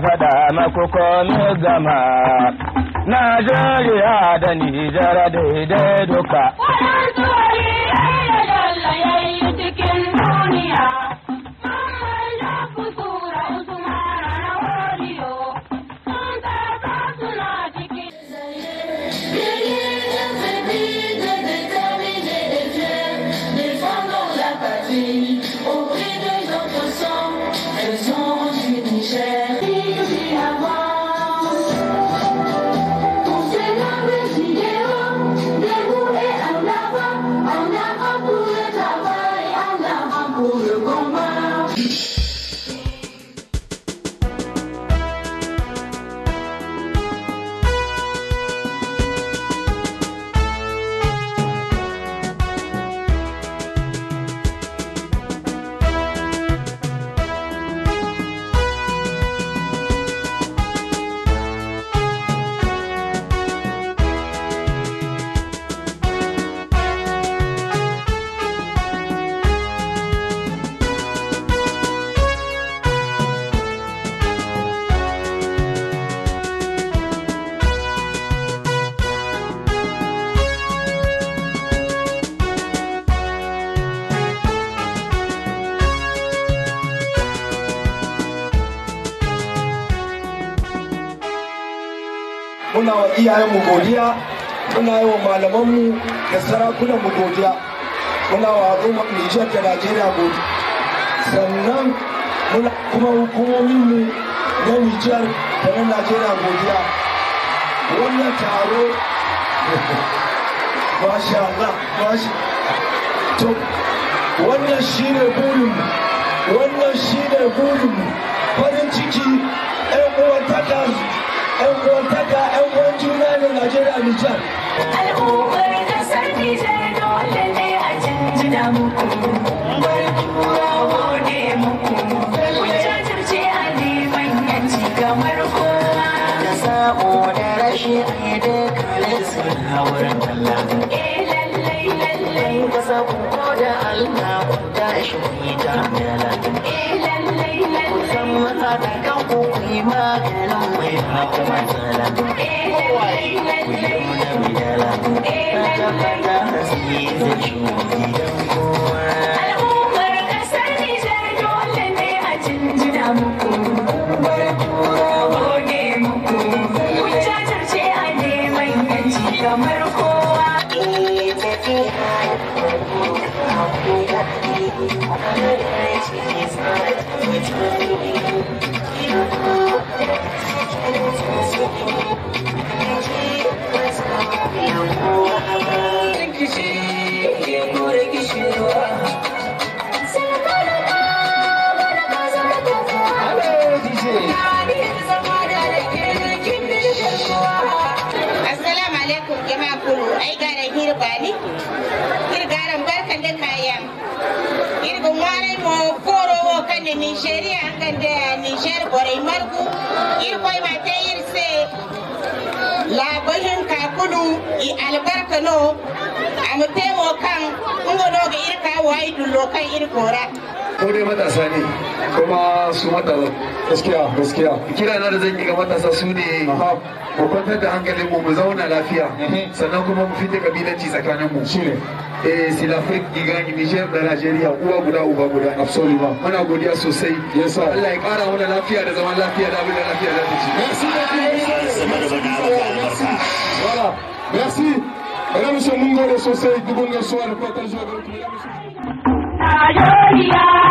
faɗa maku komi gama Najeriya da Nijar daidai duka. cikin duniya. Muna wa iyayenmu godiya, muna yi wa malamanmu da sarakunanmu godiya, muna wa al'ummar Nijar da Najeriya godiya. Sannan muna kuma hukumominmu na Nijar da na Najeriya godiya. Wannan taro, masha Allah, to wannan shine burinmu, wannan shine burinmu, farin ciki, 'yan uwantaka, 'yan uwan juna ne Najeriya Nijar. Al'ummar kasar Nijar dole ne a jinjina muku, bar tura gode muku, kun jajirce a neman yanci kamar kowa. Da sabo da rashi a yi dukkanin sun hauren Allah. Lallai lallai ka sabu da Allah da shi ne ta mela. Lallai lallai kusan mata da kan kuyi maganin mai haku matsala. Lallai lallai al'ummar kasar Nijar dole ne a jinjina muku, bar tura gode muku, kun jajirce a neman yanci kamar kowa. Assalamu alaikum jama'a kulu ai garan hirbani hirgaran barkan da kayan hirgun warai mo koro kan da Nigeria kan da Niger borai margu hirkoi mate hirse labahin kakulu I albarka no amute mo kan ngono ga irka wai dullo kan irkora Ko dai matasa ne kuma su matasa gaskiya kira na da zan yi ga matasa su ne mu kwantar da hankalin mu zauna lafiya sannan kuma mu fita kabilanci tsakanin mu shine Silafrik Igani Niger da Najeriya uwa guda uba guda absolutely muna godiya sosai yasa Allah ya kara mana lafiya da zaman lafiya da abin da lafiya za ta ci merci mesdames et messieurs mun gode sosai dubun gaisuwa da fatan zuwa ga Najeriya